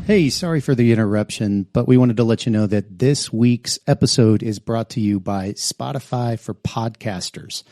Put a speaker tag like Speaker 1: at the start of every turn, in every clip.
Speaker 1: Hey, sorry for the interruption, but we wanted to let you know that this week's episode is brought to you by Spotify for Podcasters.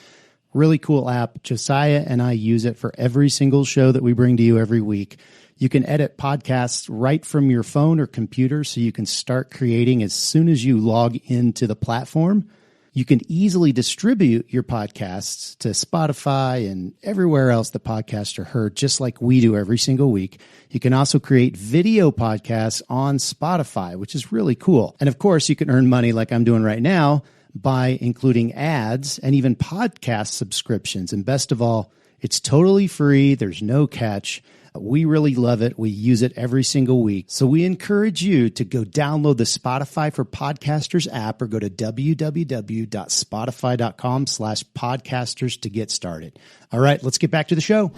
Speaker 1: Really cool app. Josiah and I use it for every single show that we bring to you every week. You can edit podcasts right from your phone or computer, so you can start creating as soon as you log into the platform. You can easily distribute your podcasts to Spotify and everywhere else the podcasts are heard, just like we do every single week. You can also create video podcasts on Spotify, which is really cool. And of course, you can earn money like I'm doing right now by including ads and even podcast subscriptions. And best of all, it's totally free. There's no catch. We really love it. We use it every single week. So we encourage you to go download the Spotify for Podcasters app or go to www.spotify.com/podcasters to get started. All right, let's get back to the show.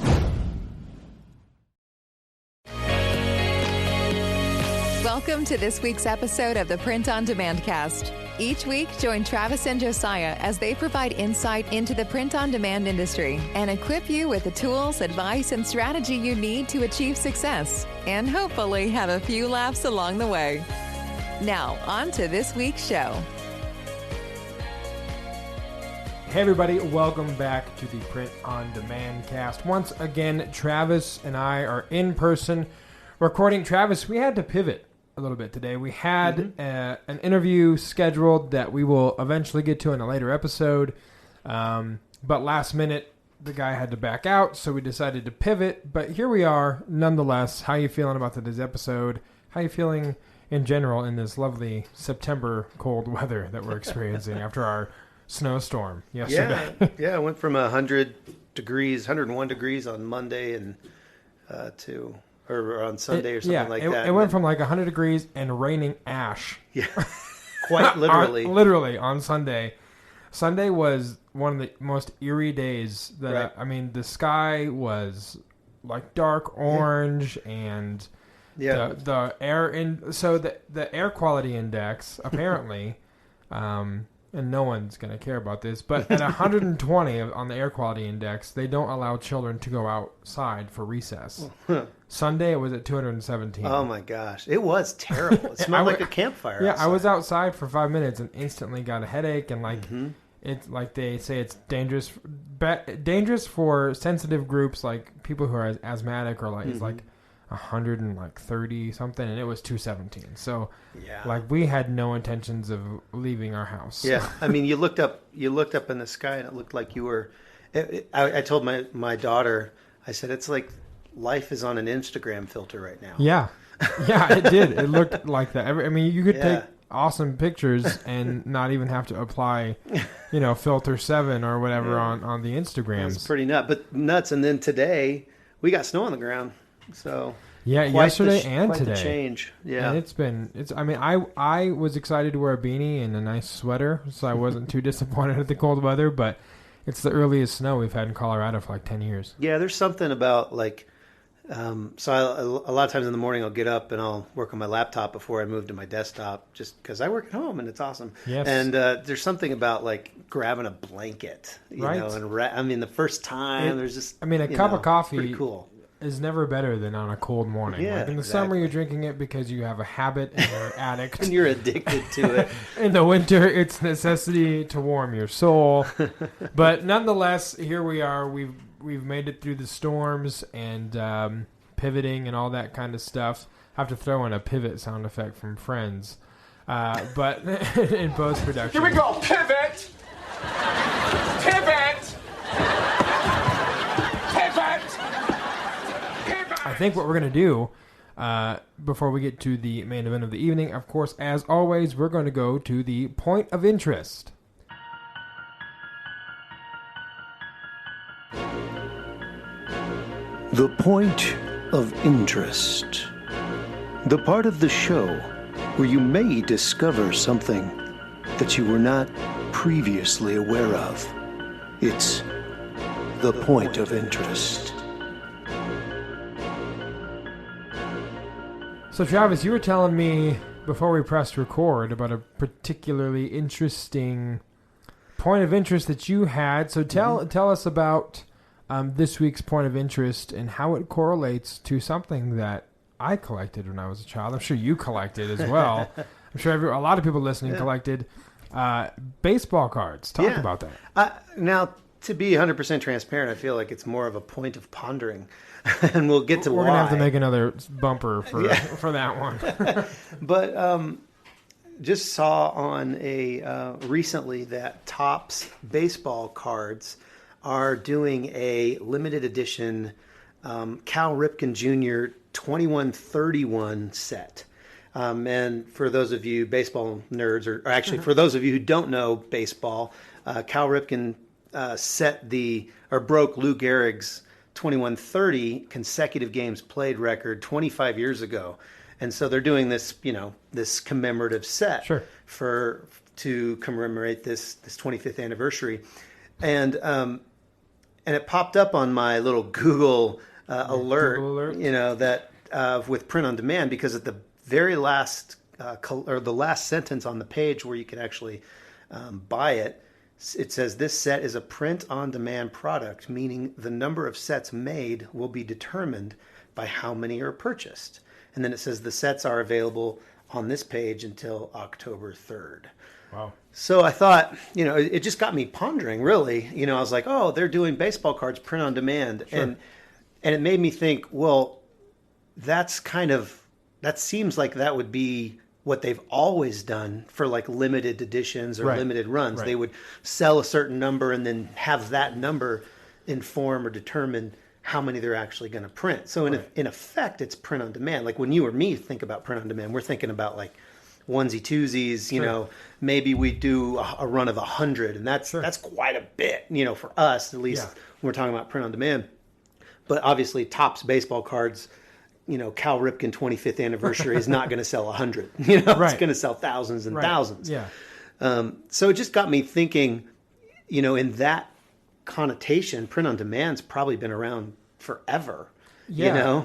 Speaker 2: Welcome to this week's episode of the Print on Demand Cast. Each week, join Travis and Josiah as they provide insight into the print on demand industry and equip you with the tools, advice, and strategy you need to achieve success and hopefully have a few laughs along the way. Now, on to this week's show.
Speaker 3: Hey everybody, welcome back to the Print on Demand Cast. Once again, Travis and I are in person recording. Travis, we had to pivot a little bit today. We had an interview scheduled that we will eventually get to in a later episode, but last minute the guy had to back out, so we decided to pivot. But here we are nonetheless. How are you feeling about today's episode? How are you feeling in general in this lovely September cold weather that we're experiencing after our snowstorm yesterday?
Speaker 4: Yeah, it went from 101 degrees on Monday and or on Sunday or something like that.
Speaker 3: It went from like 100 degrees and raining ash.
Speaker 4: Yeah, quite literally.
Speaker 3: Literally on Sunday. Sunday was one of the most eerie days.
Speaker 4: Right.
Speaker 3: I mean, the sky was like dark orange and the air so the air quality index apparently, and no one's going to care about this, but at 120 on the air quality index, they don't allow children to go outside for recess. Sunday, it was at 217.
Speaker 4: Oh my gosh. It was terrible. It smelled like a campfire.
Speaker 3: Yeah,
Speaker 4: outside.
Speaker 3: I was outside for 5 minutes and instantly got a headache, and it's like they say it's dangerous for sensitive groups like people who are asthmatic or like it's like 130 something, and it was 217. So like we had no intentions of leaving our house.
Speaker 4: Yeah, I mean, you looked up in the sky and it looked like you were. I told my daughter, I said, it's like life is on an Instagram filter right now.
Speaker 3: Yeah, it did. It looked like that. I mean, you could take awesome pictures and not even have to apply, filter 7 or whatever on the Instagrams.
Speaker 4: It's pretty nuts. And then today we got snow on the ground. So
Speaker 3: yesterday and today.
Speaker 4: The change. Yeah,
Speaker 3: and I mean, I was excited to wear a beanie and a nice sweater, so I wasn't too disappointed at the cold weather. But it's the earliest snow we've had in Colorado for like 10 years.
Speaker 4: Yeah, there's something about like, so a lot of times in the morning I'll get up and I'll work on my laptop before I move to my desktop, just because I work at home and it's awesome.
Speaker 3: Yes.
Speaker 4: And there's something about like grabbing a blanket, you know, and I mean the first time there's just
Speaker 3: a cup of coffee.
Speaker 4: Pretty cool.
Speaker 3: Is never better than on a cold morning.
Speaker 4: Yeah,
Speaker 3: like in the summer, you're drinking it because you have a habit and you're an addict.
Speaker 4: And you're addicted to it.
Speaker 3: In the winter, it's necessity to warm your soul. But nonetheless, here we are. We've made it through the storms and pivoting and all that kind of stuff. I have to throw in a pivot sound effect from Friends. But in post-production.
Speaker 5: Here we go. Pivot! Pivot!
Speaker 3: I think what we're going to do before we get to the main event of the evening, of course, as always, we're going to go to the point of interest.
Speaker 6: The point of interest. The part of the show where you may discover something that you were not previously aware of. It's the point of interest.
Speaker 3: So, Travis, you were telling me before we pressed record about a particularly interesting point of interest that you had. So tell us about this week's point of interest and how it correlates to something that I collected when I was a child. I'm sure you collected as well. I'm sure a lot of people listening collected baseball cards. Talk about that.
Speaker 4: Now, to be 100% transparent, I feel like it's more of a point of pondering, and we'll get to
Speaker 3: We're
Speaker 4: why.
Speaker 3: going to have to make another bumper for that one.
Speaker 4: But just saw on a recently that Topps baseball cards are doing a limited edition Cal Ripken Jr. 2131 set. And for those of you baseball nerds, or actually for those of you who don't know baseball, Cal Ripken broke Lou Gehrig's 2130 consecutive games played record 25 years ago. And so they're doing this, this commemorative set to commemorate this 25th anniversary. And it popped up on my little Google alert, that with print on demand, because at the very last or the last sentence on the page where you can actually buy it, it says this set is a print on demand product, meaning the number of sets made will be determined by how many are purchased. And then it says the sets are available on this page until October 3rd.
Speaker 3: Wow.
Speaker 4: So I thought, it just got me pondering, really. I was like, oh, they're doing baseball cards print on demand.
Speaker 3: Sure.
Speaker 4: And it made me think, well, that seems like that would be what they've always done for like limited editions or limited runs. Right. They would sell a certain number and then have that number inform or determine how many they're actually going to print. So in effect, it's print on demand. Like when you or me think about print on demand, we're thinking about like onesie twosies, maybe we do a run of 100, and that's quite a bit, for us, at least when we're talking about print on demand. But obviously Topps baseball cards, Cal Ripken 25th anniversary is not going to sell 100, it's going to sell thousands and thousands.
Speaker 3: Yeah.
Speaker 4: So it just got me thinking, in that connotation, print on demand's probably been around forever.
Speaker 3: Yeah,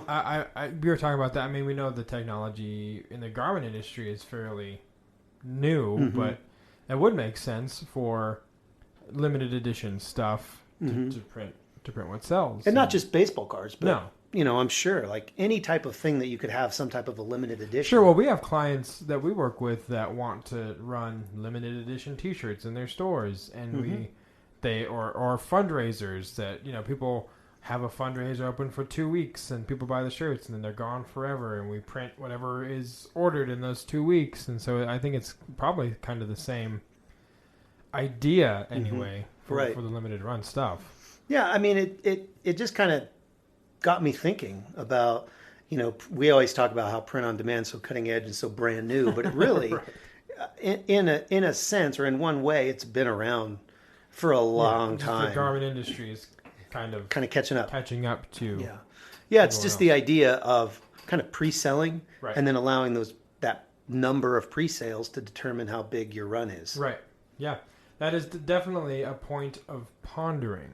Speaker 3: we were talking about that. I mean, we know the technology in the garment industry is fairly new, but it would make sense for limited edition stuff to print what sells.
Speaker 4: And not just baseball cards, but I'm sure like any type of thing that you could have some type of a limited edition.
Speaker 3: Sure. Well, we have clients that we work with that want to run limited edition T-shirts in their stores, and or fundraisers that people have a fundraiser open for 2 weeks and people buy the shirts and then they're gone forever, and we print whatever is ordered in those 2 weeks. And so I think it's probably kind of the same idea anyway for the limited run stuff.
Speaker 4: Yeah, I mean, it just kind of got me thinking about, we always talk about how print on demand is so cutting edge and so brand new, but it really, in a sense or in one way, it's been around for a long time.
Speaker 3: The garment industry is kind of
Speaker 4: catching up
Speaker 3: to
Speaker 4: it's just the idea of kind of pre-selling and then allowing that number of pre-sales to determine how big your run is.
Speaker 3: Right. Yeah, that is definitely a point of pondering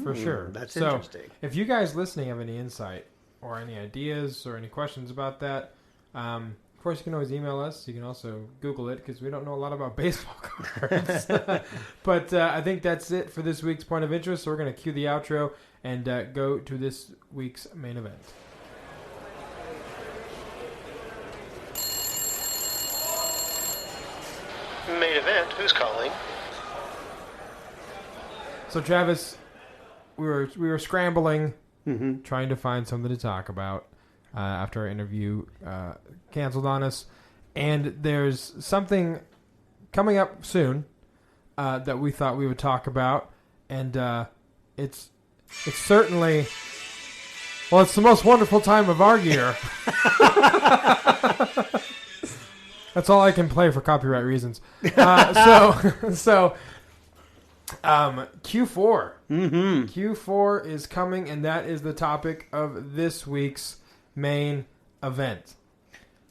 Speaker 3: for sure.
Speaker 4: That's interesting.
Speaker 3: If you guys listening have any insight or any ideas or any questions about that, of course you can always email us. You can also Google it, because we don't know a lot about baseball cards. But I think that's it for this week's Point of Interest. So we're going to cue the outro and go to this week's main event.
Speaker 4: Main event? Who's calling?
Speaker 3: So Travis, we were scrambling, trying to find something to talk about after our interview canceled on us, and there's something coming up soon that we thought we would talk about, and it's certainly, well, it's the most wonderful time of our year. That's all I can play for copyright reasons. So Q4. Q4 is coming, and that is the topic of this week's main event.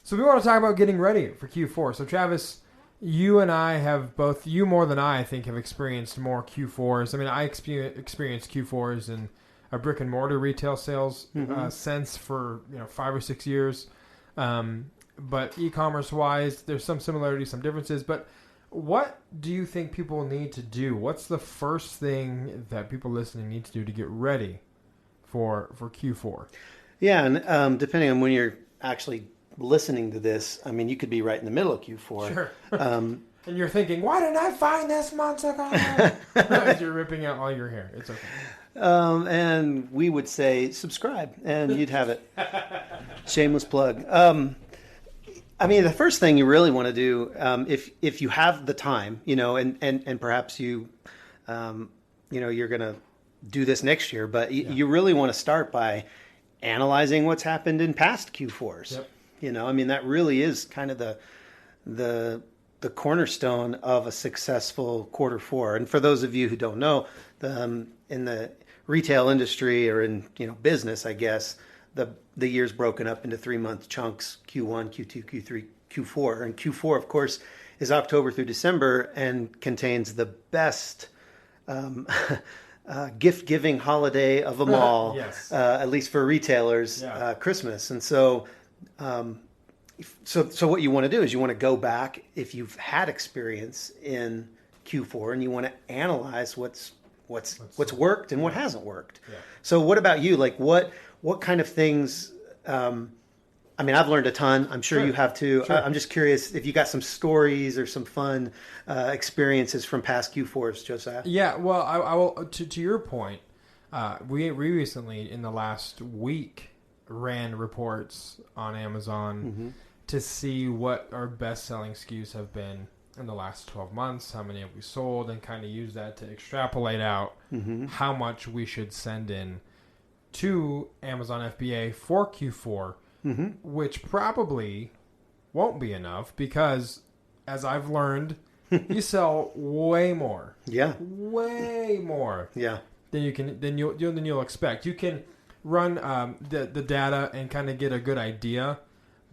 Speaker 3: So we want to talk about getting ready for Q4. So Travis, you and I have both, you more than I think, have experienced more Q4s. I mean, I experienced Q4s in a brick and mortar retail sales sense for 5 or 6 years. But e-commerce wise, there's some similarities, some differences. But what do you think people need to do? What's the first thing that people listening need to do to get ready for Q4?
Speaker 4: Yeah, and depending on when you're actually listening to this, I mean, you could be right in the middle of Q4.
Speaker 3: Sure. And you're thinking, why didn't I find this months ago? As you're ripping out all your hair. It's okay.
Speaker 4: And we would say subscribe, and you'd have it. Shameless plug. I mean, the first thing you really want to do, if you have the time, and perhaps you you're going to do this next year, but you really want to start by analyzing what's happened in past Q4s. Yep. I mean, that really is kind of the cornerstone of a successful quarter four. And for those of you who don't know, in the retail industry or in business, I guess, the year's broken up into 3-month chunks: Q1, Q2, Q3, Q4. And Q4, of course, is October through December and contains the best gift-giving holiday of them all,
Speaker 3: yes.
Speaker 4: At least for retailers, Christmas. And so what you want to do is you want to go back, if you've had experience in Q4, and you want to analyze what's worked and what hasn't worked. Yeah. So what about you? Like what kind of things? I mean, I've learned a ton. I'm sure you have too. Sure. I'm just curious if you got some stories or some fun experiences from past Q4s, Josiah.
Speaker 3: Yeah, well, I will. To your point, we recently, in the last week, ran reports on Amazon to see what our best-selling SKUs have been in the last 12 months, how many have we sold, and kind of use that to extrapolate out how much we should send in to Amazon FBA for Q4, which probably won't be enough because, as I've learned, you sell way more.
Speaker 4: Yeah.
Speaker 3: Way more.
Speaker 4: Yeah.
Speaker 3: Than you'll expect. You can run the data and kind of get a good idea,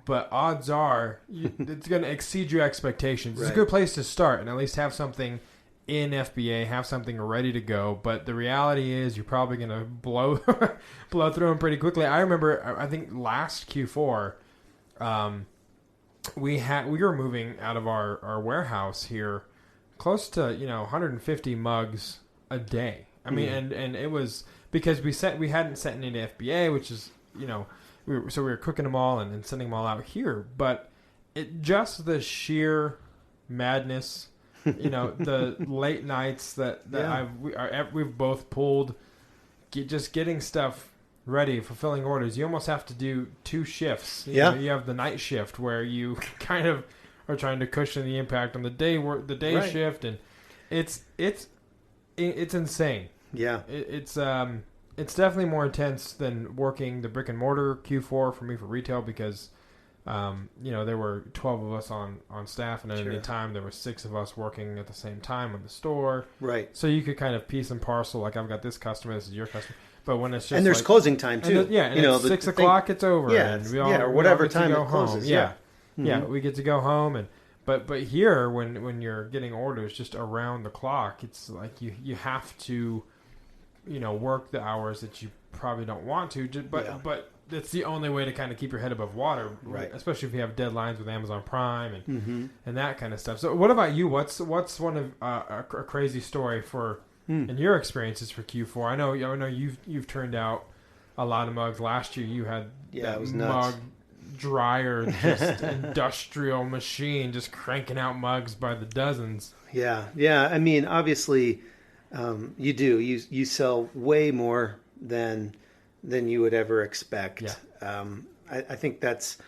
Speaker 3: but odds are it's going to exceed your expectations. It's a good place to start and at least have something in FBA, have something ready to go. But the reality is you're probably going to blow through them pretty quickly. I remember, I think last Q4, we were moving out of our warehouse here close to 150 mugs a day. I mean, and it was because we hadn't sent any to FBA, which is we were cooking them all and sending them all out here. But just the sheer madness, the late nights that we've both pulled, just getting stuff ready, fulfilling orders. You almost have to do 2 shifts. You have the night shift where you kind of are trying to cushion the impact on the day shift, and it's insane. Yeah, it's definitely more intense than working the brick and mortar Q4 for me for retail because there were 12 of us on staff, and at any time there were 6 of us working at the same time in the store. Right. So you could kind of piece and parcel, like I've got this customer, this is your customer. But when it's just
Speaker 4: and there's closing time too.
Speaker 3: And 6 o'clock it's over.
Speaker 4: Yeah,
Speaker 3: and
Speaker 4: or whatever time it closes.
Speaker 3: Yeah, we get to go home, and but here when you're getting orders just around the clock, it's like you have to work the hours that you probably don't want to, but it's the only way to kind of keep your head above water, right? Especially if you have deadlines with Amazon Prime and that kind of stuff. So, what about you? What's one of a crazy story for in your experiences for Q4? I know you've turned out a lot of mugs. Last year you had that mug dryer, just industrial machine, just cranking out mugs by the dozens.
Speaker 4: Yeah. I mean, obviously, you do. You sell way more than you would ever expect. Yeah. I think that's,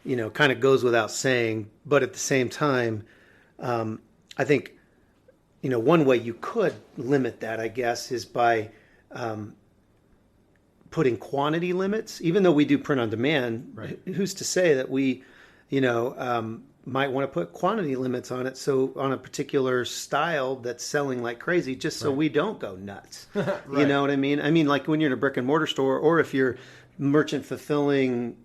Speaker 4: kind of goes without saying. But at the same time, I think, one way you could limit that, I guess, is by putting quantity limits. Even though we do print on demand, right. Who's to say that we, might want to put quantity limits on it, so on a particular style that's selling like crazy, just so we don't go nuts. Right. You know what I mean? I mean, like when you're in a brick and mortar store, or if you're merchant fulfilling,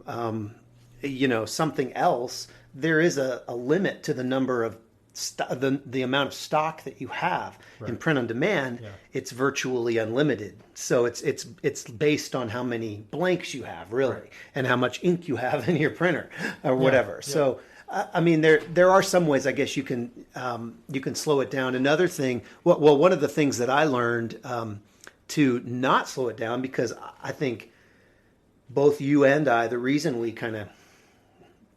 Speaker 4: something else, there is a limit to the number of the amount of stock that you have. Right. In print on demand. Yeah. It's virtually unlimited. So it's based on how many blanks you have, really, right. And how much ink you have in your printer or whatever. Yeah. So. I mean, there are some ways, I guess, you can slow it down. Another thing, one of the things that I learned to not slow it down, because I think both you and I, the reason we kind of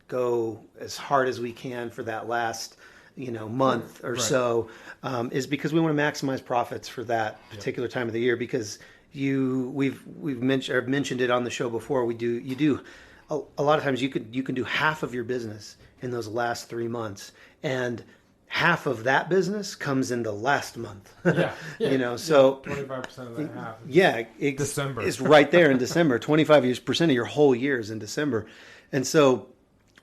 Speaker 4: go as hard as we can for that last month or so, is because we want to maximize profits for that particular time of the year. Because I've mentioned it on the show before. You do a lot of times you can do half of your business in those last 3 months, and half of that business comes in the last month. So
Speaker 3: 25% of that half.
Speaker 4: December is right there in December. 25% of your whole year is in December, and so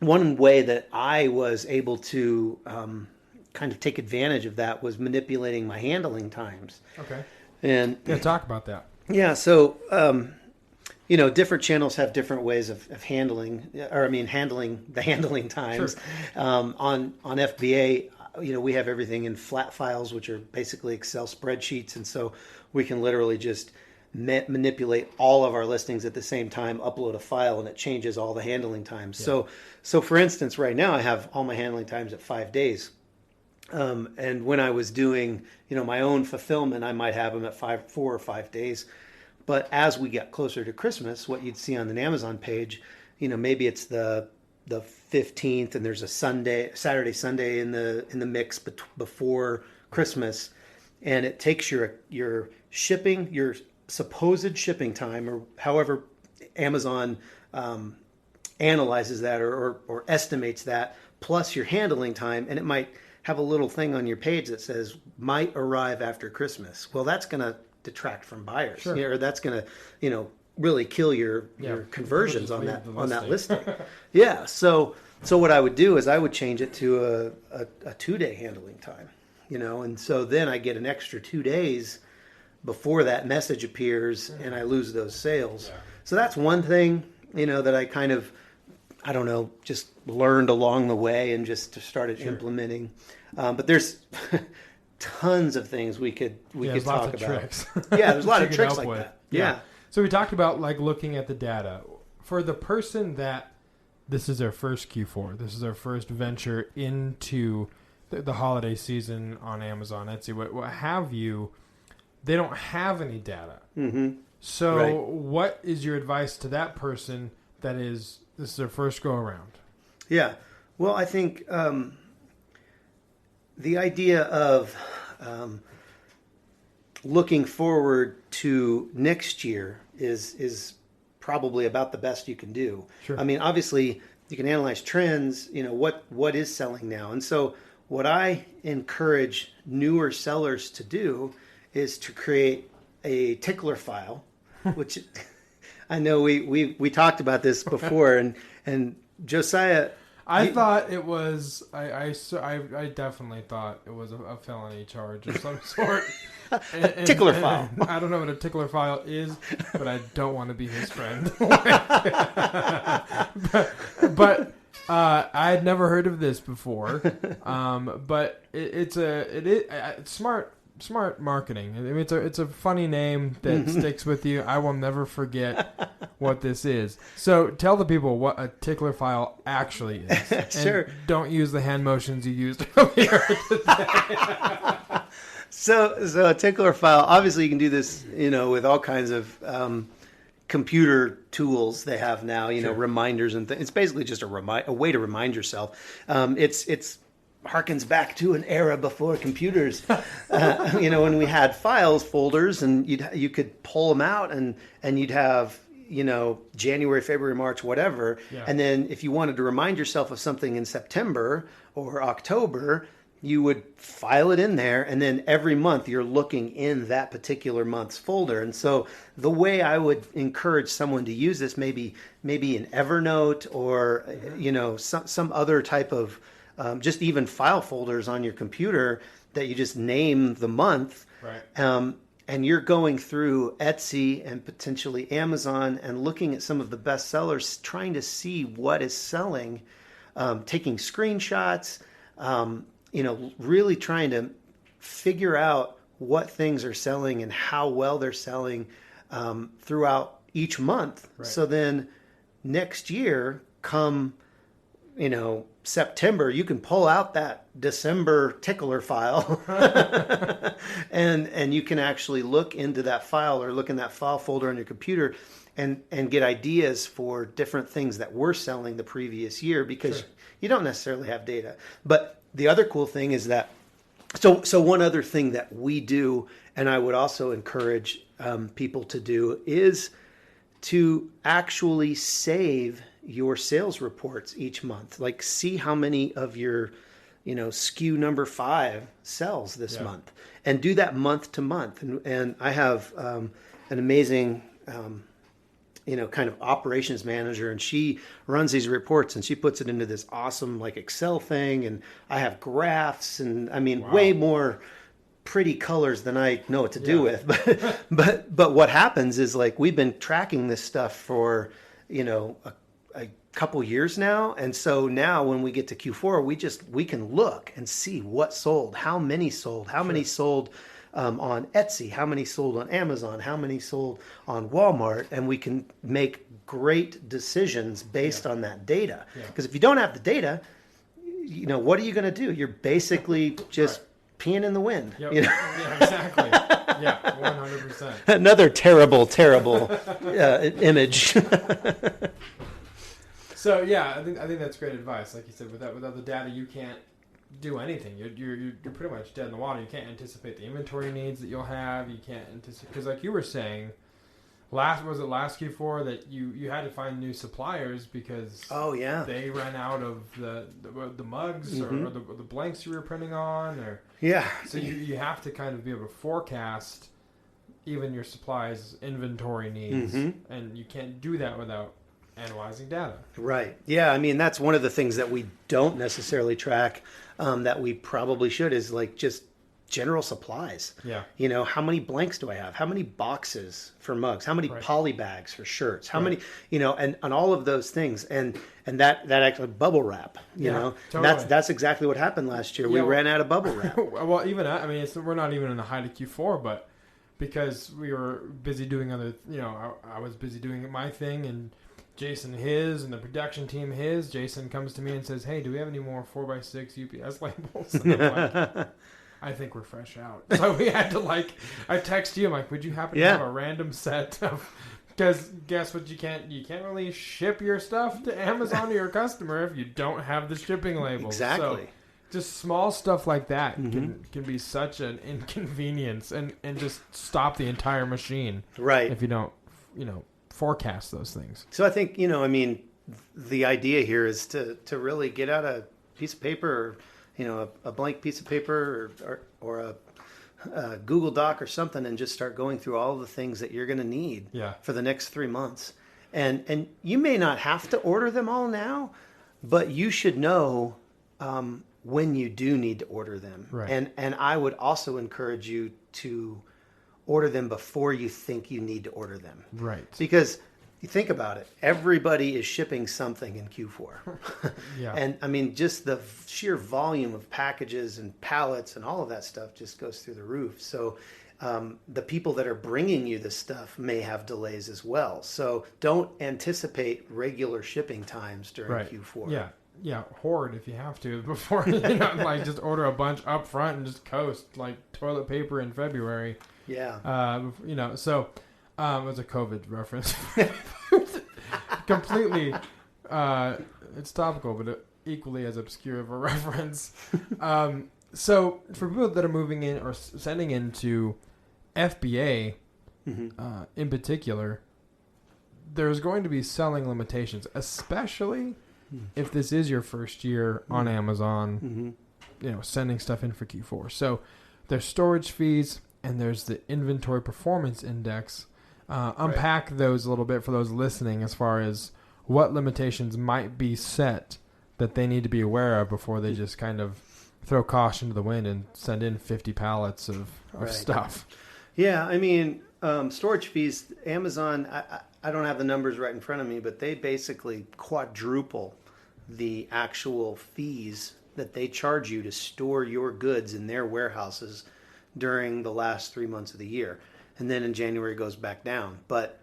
Speaker 4: one way that I was able to kind of take advantage of that was manipulating my handling times.
Speaker 3: Okay.
Speaker 4: And
Speaker 3: talk about that.
Speaker 4: Yeah. So, different channels have different ways of handling the handling times. Sure. On FBA, we have everything in flat files, which are basically Excel spreadsheets. And so we can literally just manipulate all of our listings at the same time, upload a file, and it changes all the handling times. Yeah. So for instance, right now I have all my handling times at 5 days. And when I was doing, my own fulfillment, I might have them at 4 or 5 days. But as we get closer to Christmas, what you'd see on an Amazon page, maybe it's the 15th, and there's a Saturday, Sunday in the mix before Christmas, and it takes your shipping, your supposed shipping time, or however Amazon analyzes that or estimates that, plus your handling time, and it might have a little thing on your page that says might arrive after Christmas. Well, that's going to detract from buyers.
Speaker 3: Sure.
Speaker 4: Or that's going to really kill your conversions on that listing. Yeah. So what I would do is I would change it to a 2-day handling time, and so then I get an extra 2 days before that message appears, and I lose those sales. Yeah. So that's one thing, that I kind of, just learned along the way and just started implementing. But there's tons of things we could talk about.
Speaker 3: Tricks.
Speaker 4: Yeah, there's a lot of tricks like that. Yeah.
Speaker 3: So we talked about looking at the data. For the person that this is their first Q4, this is their first venture into the holiday season on Amazon, Etsy, what have you, they don't have any data.
Speaker 4: Mm-hmm.
Speaker 3: So what is your advice to that person this is their first go around?
Speaker 4: Yeah. Well, I think the idea of looking forward to next year is probably about the best you can do.
Speaker 3: Sure.
Speaker 4: I mean, obviously, you can analyze trends, what is selling now. And so what I encourage newer sellers to do is to create a tickler file, which I know we talked about this before, and Josiah...
Speaker 3: I thought it was. I definitely thought it was a felony charge of some sort.
Speaker 4: Tickler file.
Speaker 3: I don't know what a tickler file is, but I don't want to be his friend. but I had never heard of this before. But it's smart marketing. I mean, it's a funny name that sticks with you. I will never forget what this is. So tell the people what a tickler file actually is.
Speaker 4: Sure.
Speaker 3: And don't use the hand motions you used earlier today.
Speaker 4: So a tickler file, obviously you can do this, with all kinds of computer tools they have now,
Speaker 3: Sure.
Speaker 4: reminders and things. It's basically just a way to remind yourself. It's harkens back to an era before computers, when we had files, folders, and you could pull them out and you'd have, January, February, March, whatever.
Speaker 3: Yeah.
Speaker 4: And then if you wanted to remind yourself of something in September or October, you would file it in there. And then every month you're looking in that particular month's folder. And so the way I would encourage someone to use this, maybe in Evernote or, some other type of, just even file folders on your computer that you just name the month.
Speaker 3: Right.
Speaker 4: And you're going through Etsy and potentially Amazon and looking at some of the best sellers, trying to see what is selling, taking screenshots, really trying to figure out what things are selling and how well they're selling throughout each month.
Speaker 3: Right.
Speaker 4: So then next year, come September, you can pull out that December tickler file and you can actually look into that file or look in that file folder on your computer and get ideas for different things that we're selling the previous year, because you don't necessarily have data. But the other cool thing is that, so one other thing that we do, and I would also encourage people to do, is to actually save your sales reports each month. Like, see how many of your, SKU number 5 sells this month, and do that month to month. And I have an amazing, kind of operations manager, and she runs these reports and she puts it into this awesome like Excel thing. And I have graphs and way more pretty colors than I know what to do with. But what happens is, like, we've been tracking this stuff for, a couple years now. And so now when we get to Q4, we can look and see what sold, how many sold, how many sold on Etsy, how many sold on Amazon, how many sold on Walmart, and we can make great decisions based on that data. Because if you don't have the data, what are you going to do? You're basically just peeing in the wind.
Speaker 3: Yeah, exactly. Yeah, 100%.
Speaker 4: Another terrible image.
Speaker 3: So yeah, I think that's great advice. Like you said, without the data, you can't do anything. You're pretty much dead in the water. You can't anticipate the inventory needs that you'll have. You can't anticipate, because like you were saying, last Q4 that you had to find new suppliers because they ran out of the mugs or the blanks you were printing on, or so you have to kind of be able to forecast even your supplies inventory needs, and you can't do that without analyzing data.
Speaker 4: Right. Yeah. That's one of the things that we don't necessarily track, that we probably should, is like just general supplies.
Speaker 3: Yeah.
Speaker 4: How many blanks do I have? How many boxes for mugs? How many poly bags for shirts? How many, and all of those things. And that actually bubble wrap,
Speaker 3: totally.
Speaker 4: that's exactly what happened last year. We ran out of bubble wrap.
Speaker 3: Well, even we're not even in the height of Q4, but because we were busy doing other, I was busy doing my thing, and Jason his, and the production team his. Jason comes to me and says, "Hey, do we have any more 4x6 UPS labels?" And I'm like, I think we're fresh out. So we had to I text you, I'm like, would you happen to have a random set of, because guess what, you can't really ship your stuff to Amazon to your customer if you don't have the shipping labels.
Speaker 4: Exactly.
Speaker 3: So just small stuff like that can be such an inconvenience and just stop the entire machine.
Speaker 4: Right.
Speaker 3: If you don't, forecast those things.
Speaker 4: So I think, the idea here is to really get out a piece of paper, or, a blank piece of paper or a Google Doc or something, and just start going through all the things that you're going to need for the next 3 months. And you may not have to order them all now, but you should know when you do need to order them.
Speaker 3: Right.
Speaker 4: And I would also encourage you to order them before you think you need to order them.
Speaker 3: Right.
Speaker 4: Because you think about it, everybody is shipping something in Q4. And just the sheer volume of packages and pallets and all of that stuff just goes through the roof. So the people that are bringing you this stuff may have delays as well. So don't anticipate regular shipping times during Q4.
Speaker 3: Yeah, hoard if you have to before, just order a bunch up front and just coast, like toilet paper in February.
Speaker 4: Yeah.
Speaker 3: So it was a COVID reference. Completely, it's topical, but equally as obscure of a reference. So for people that are moving in or sending into FBA, in particular, there's going to be selling limitations, especially if this is your first year on Amazon, sending stuff in for Q4. So there's storage fees and there's the inventory performance index. Unpack those a little bit for those listening as far as what limitations might be set that they need to be aware of before they just kind of throw caution to the wind and send in 50 pallets of stuff.
Speaker 4: Yeah, storage fees, Amazon, I don't have the numbers right in front of me, but they basically quadruple the actual fees that they charge you to store your goods in their warehouses during the last 3 months of the year. And then in January it goes back down. But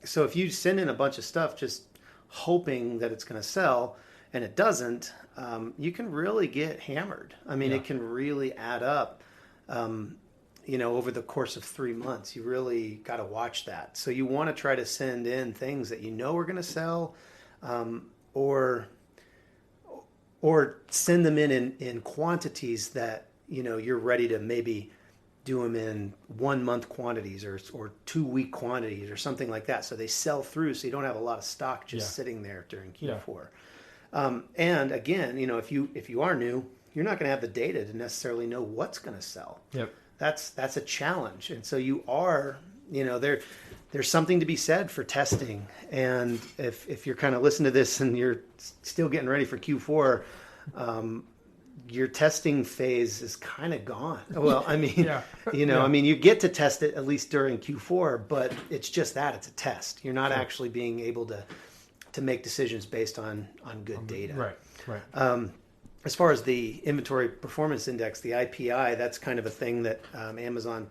Speaker 4: so if you send in a bunch of stuff just hoping that it's going to sell and it doesn't, you can really get hammered. It can really add up. over the course of 3 months. You really got to watch that. So you want to try to send in things that are going to sell, or send them in quantities that, you're ready to maybe do them in 1 month quantities or 2 week quantities or something like that. So they sell through, so you don't have a lot of stock just sitting there during Q4. And again, if you are new, you're not going to have the data to necessarily know what's going to sell.
Speaker 3: Yep.
Speaker 4: That's a challenge. And so you are, there's something to be said for testing. And if you're kind of listening to this and you're still getting ready for Q4, your testing phase is kind of gone. Well, I mean, you get to test it at least during Q4, but it's just that, it's a test. You're not actually being able to make decisions based on good data.
Speaker 3: Right.
Speaker 4: As far as the inventory performance index, the IPI, that's kind of a thing that Amazon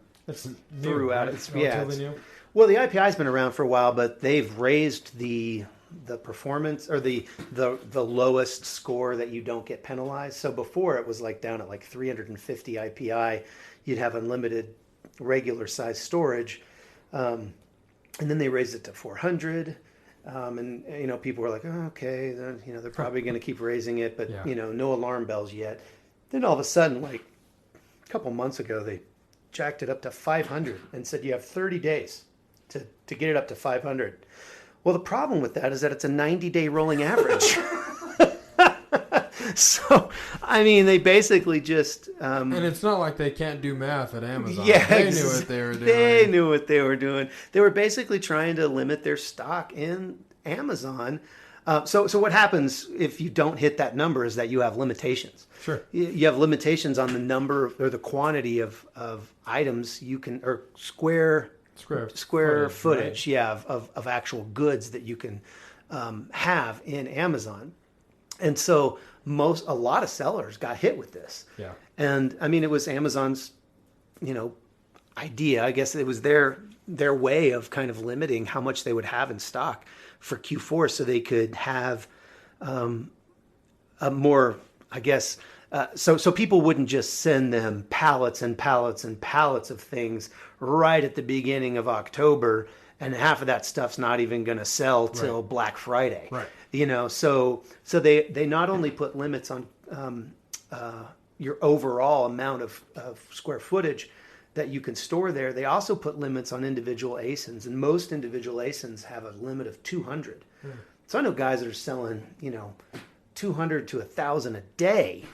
Speaker 4: threw out.
Speaker 3: It's relatively new.
Speaker 4: Well, the IPI has been around for a while, but they've raised the performance, or the lowest score that you don't get penalized. So before it was down at 350 IPI, you'd have unlimited regular size storage, and then they raised it to 400. And people were like, oh, okay, they're probably going to keep raising it, but no alarm bells yet. Then all of a sudden, a couple months ago, they jacked it up to 500 and said you have 30 days to get it up to 500. Well, the problem with that is that it's a 90-day rolling average. So, they basically just...
Speaker 3: and it's not like they can't do math at Amazon.
Speaker 4: Yeah,
Speaker 3: they knew what they were doing.
Speaker 4: They knew what they were doing. They were basically trying to limit their stock in Amazon. So what happens if you don't hit that number is that you have limitations.
Speaker 3: Sure.
Speaker 4: You have limitations on the number or the quantity of items you can, or square footage, right? of actual goods that you can have in Amazon. And so a lot of sellers got hit with this.
Speaker 3: Yeah.
Speaker 4: And it was Amazon's, idea. I guess it was their way of kind of limiting how much they would have in stock for Q4, so they could have a more, I guess, so people wouldn't just send them pallets and pallets and pallets of things right at the beginning of October, and half of that stuff's not even going to sell till Black Friday.
Speaker 3: Right.
Speaker 4: So they not only put limits on your overall amount of square footage that you can store there, they also put limits on individual ASINs, and most individual ASINs have a limit of 200. So I know guys that are selling, 200 to 1,000 a day,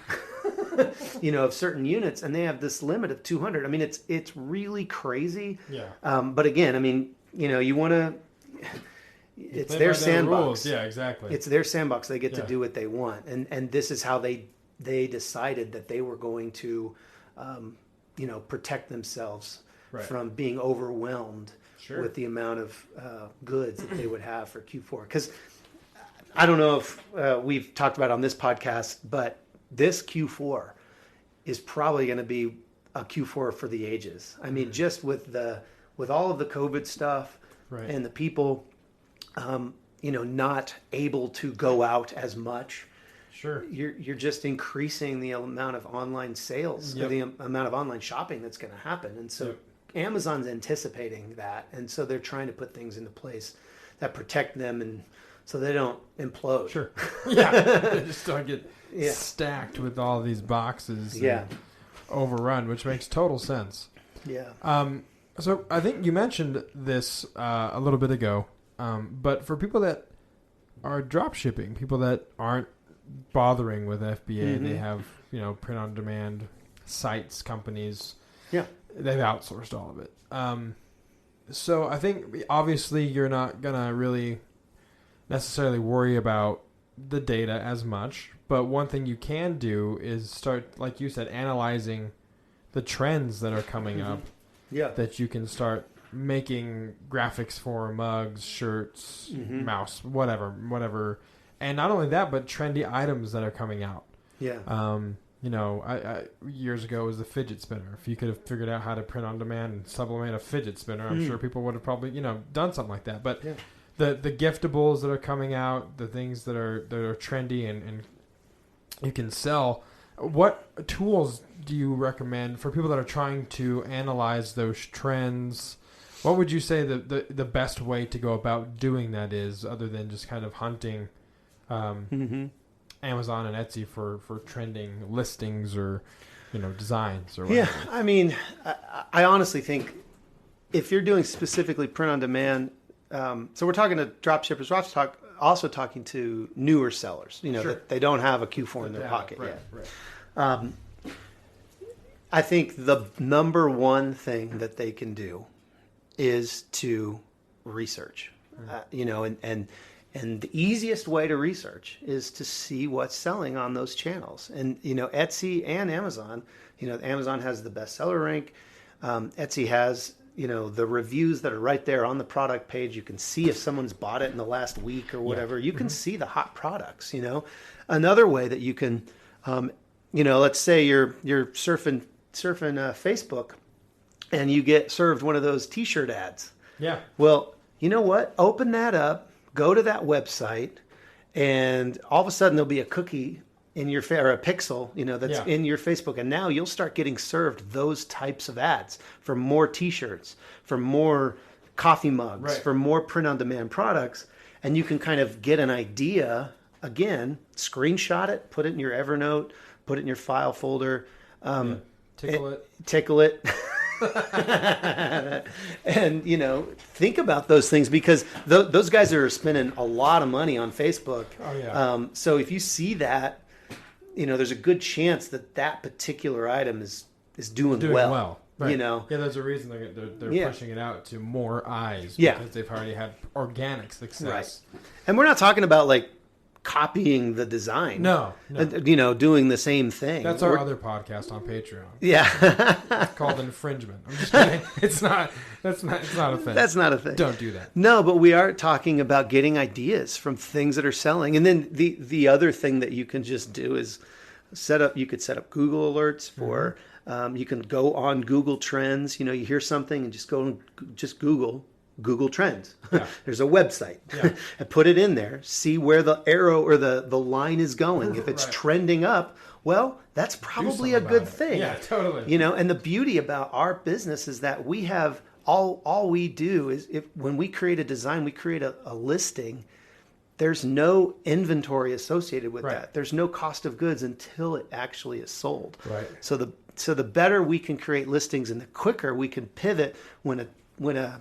Speaker 4: of certain units, and they have this limit of 200. It's really crazy.
Speaker 3: Yeah.
Speaker 4: But again, you want to... It's their sandbox.
Speaker 3: Yeah, exactly.
Speaker 4: It's their sandbox. They get to do what they want, and this is how they decided that they were going to, protect themselves from being overwhelmed with the amount of goods that they would have for Q4. Because I don't know if we've talked about it on this podcast, but this Q4 is probably going to be a Q4 for the ages. Just with all of the COVID stuff and the people. Not able to go out as much.
Speaker 3: Sure.
Speaker 4: You're just increasing the amount of online sales, or the amount of online shopping that's going to happen. And so Amazon's anticipating that. And so they're trying to put things into place that protect them, and so they don't implode.
Speaker 3: Sure. Yeah. They just don't get stacked with all these boxes. And overrun, which makes total sense.
Speaker 4: Yeah.
Speaker 3: So I think you mentioned this a little bit ago. But for people that are drop shipping, people that aren't bothering with FBA, they have, print on demand sites, companies.
Speaker 4: Yeah.
Speaker 3: They've outsourced all of it. So I think obviously you're not going to really necessarily worry about the data as much. But one thing you can do is start, like you said, analyzing the trends that are coming up.
Speaker 4: Yeah.
Speaker 3: That you can start making graphics for mugs, shirts, mouse, whatever. And not only that, but trendy items that are coming out.
Speaker 4: Yeah.
Speaker 3: I years ago it was the fidget spinner. If you could have figured out how to print on demand and sublimate a fidget spinner, I'm sure people would have probably, done something like that. But the giftables that are coming out, the things that are trendy and you can sell, What tools do you recommend for people that are trying to analyze those trends? What would you say the best way to go about doing that is, other than just kind of hunting Amazon and Etsy for trending listings or designs or whatever?
Speaker 4: Yeah, I mean, I honestly think if you're doing specifically print on demand, so we're talking to drop shippers, we're also talking to newer sellers, that they don't have a Q4 in their pocket yet. Right. I think the number one thing that they can do is to research, and the easiest way to research is to see what's selling on those channels. And, Etsy and Amazon, Amazon has the bestseller rank. Etsy has, the reviews that are right there on the product page. You can see if someone's bought it in the last week or whatever. You can see the hot products, Another way that you can, let's say you're surfing Facebook and you get served one of those T-shirt ads. Yeah. Well, you know what? Open that up, go to that website, and all of a sudden there'll be a cookie in your or a pixel, that's in your Facebook, and now you'll start getting served those types of ads for more T-shirts, for more coffee mugs, for more print-on-demand products, and you can kind of get an idea. Again, screenshot it, put it in your Evernote, put it in your file folder. Tickle it. And think about those things, because those guys are spending a lot of money on Facebook. Oh yeah. So if you see that, there's a good chance that particular item is doing well. Right.
Speaker 3: There's a reason they're pushing it out to more eyes, because they've already had organic success.
Speaker 4: Right. And we're not talking about like copying the design. No. Doing the same thing.
Speaker 3: That's our other podcast on Patreon.
Speaker 4: Yeah.
Speaker 3: It's called Infringement. I'm just kidding. It's not a thing.
Speaker 4: That's not a thing.
Speaker 3: Don't do that.
Speaker 4: No, but we are talking about getting ideas from things that are selling. And then the other thing that you can just do is you could set up Google alerts for, you can go on Google Trends. You hear something and just go and just Google Trends. Yeah. There's a website. Yeah. And put it in there. See where the arrow or the line is going. If it's trending up, well, that's probably a good thing.
Speaker 3: Yeah, totally.
Speaker 4: And the beauty about our business is that we have all we do is when we create a design, we create a listing. There's no inventory associated with that. There's no cost of goods until it actually is sold. Right. So the better we can create listings and the quicker we can pivot when a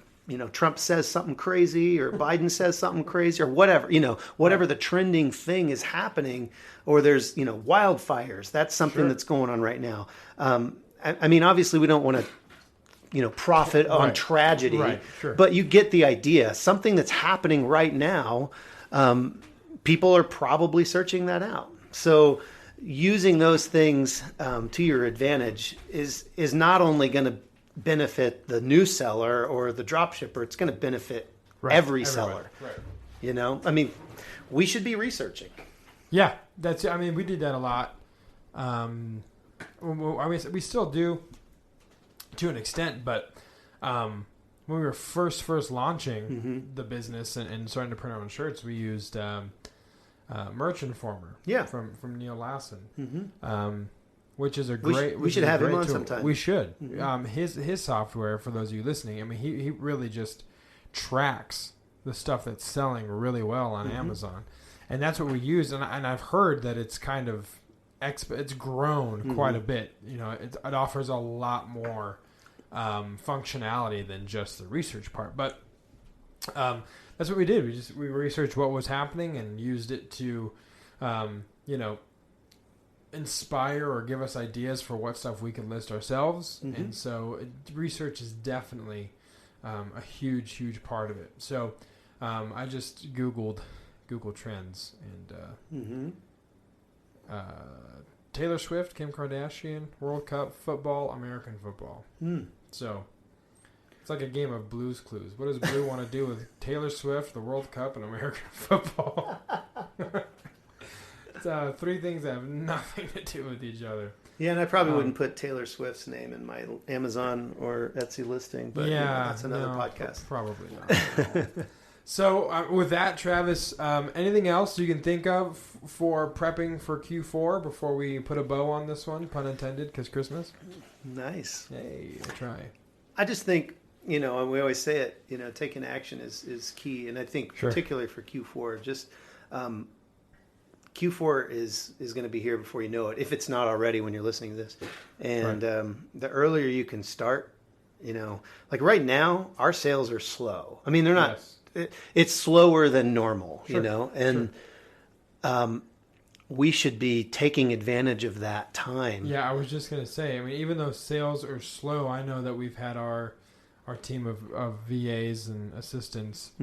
Speaker 4: Trump says something crazy or Biden says something crazy or whatever, whatever the trending thing is happening, or there's, wildfires. That's something that's going on right now. I mean, obviously we don't want to, profit on tragedy, but you get the idea. Something that's happening right now, people are probably searching that out. So using those things to your advantage is not only going to benefit the new seller or the drop shipper, it's going to benefit every seller. Right. I mean, we should be researching.
Speaker 3: Yeah, we did that a lot. We still do to an extent, but when we were first launching the business and starting to print our own shirts, we used Merch Informer from Neil Lassen. Which is a great.
Speaker 4: We should have him on
Speaker 3: tool.
Speaker 4: sometime.
Speaker 3: We should. His software, for those of you listening, I mean, he really just tracks the stuff that's selling really well on Amazon, and that's what we use. And I've heard that it's kind of it's grown quite a bit. It offers a lot more functionality than just the research part. But that's what we did. We researched what was happening and used it to, inspire or give us ideas for what stuff we can list ourselves. And so research is definitely a huge part of it. So I just Googled Google Trends and Taylor Swift, Kim Kardashian, World Cup, football, American football. So it's like a game of Blue's Clues. What does Blue want to do with Taylor Swift, the World Cup, and American football? It's three things that have nothing to do with each other.
Speaker 4: Yeah, and I probably wouldn't put Taylor Swift's name in my Amazon or Etsy listing, but that's another podcast.
Speaker 3: Probably not. So with that, Travis, anything else you can think of for prepping for Q4 before we put a bow on this one, pun intended, because Christmas?
Speaker 4: Nice.
Speaker 3: Hey, we'll try.
Speaker 4: I just think, and we always say it, taking action is key. And I think particularly for Q4, just Q4 is going to be here before you know it, if it's not already when you're listening to this. And the earlier you can start, like right now, our sales are slow. I mean, they're not... Yes. It's slower than normal, and we should be taking advantage of that time.
Speaker 3: Yeah, I was just going to say, I mean, even though sales are slow, I know that we've had our team of VAs and assistants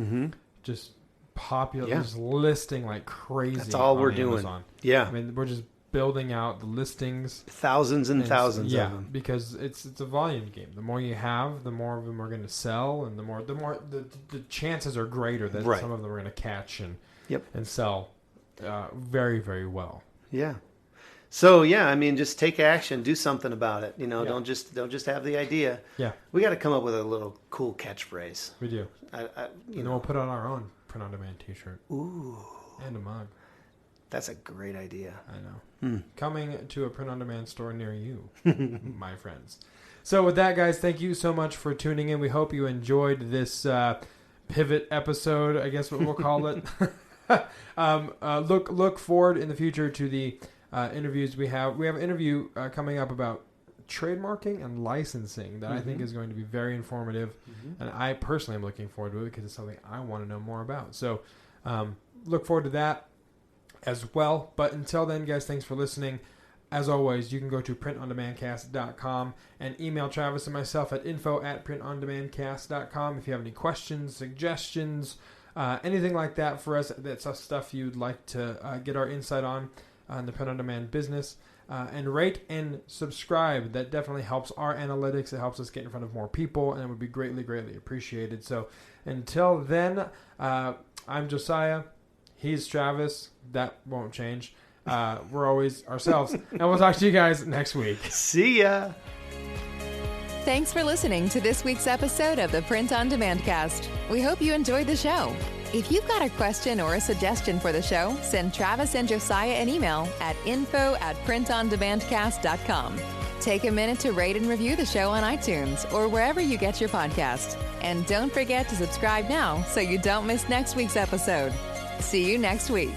Speaker 3: just just listing like crazy.
Speaker 4: That's all we're
Speaker 3: Amazon.
Speaker 4: Doing. Yeah.
Speaker 3: I mean, we're just building out the listings.
Speaker 4: Thousands and thousands of them.
Speaker 3: Because it's a volume game. The more you have, the more of them are going to sell, and the more the chances are greater that some of them are going to catch and sell very, very well.
Speaker 4: Yeah. So I mean, just take action, do something about it. Don't just have the idea.
Speaker 3: Yeah.
Speaker 4: We got to come up with a little cool catchphrase.
Speaker 3: We do. And we'll put on our own print on demand T-shirt.
Speaker 4: Ooh.
Speaker 3: And a mug.
Speaker 4: That's a great idea.
Speaker 3: I know. Coming to a print-on-demand store near you, my friends. So with that, guys, thank you so much for tuning in. We hope you enjoyed this pivot episode, I guess what we'll call it. Look forward in the future to the interviews we have. We have an interview coming up about trademarking and licensing that I think is going to be very informative. And I personally am looking forward to it because it's something I want to know more about. So look forward to that as well. But until then, guys, thanks for listening. As always, you can go to printondemandcast.com and email Travis and myself at info@printondemandcast.com if you have any questions, suggestions, anything like that for us. That's stuff you'd like to get our insight on the print-on-demand business. And rate and subscribe. That definitely helps our analytics. It helps us get in front of more people, and it would be greatly, greatly appreciated. So until then, I'm Josiah. He's Travis. That won't change. We're always ourselves. And we'll talk to you guys next week.
Speaker 4: See ya.
Speaker 2: Thanks for listening to this week's episode of the Print on Demand Cast. We hope you enjoyed the show. If you've got a question or a suggestion for the show, send Travis and Josiah an email at info@printondemandcast.com. Take a minute to rate and review the show on iTunes or wherever you get your podcast. And don't forget to subscribe now so you don't miss next week's episode. See you next week.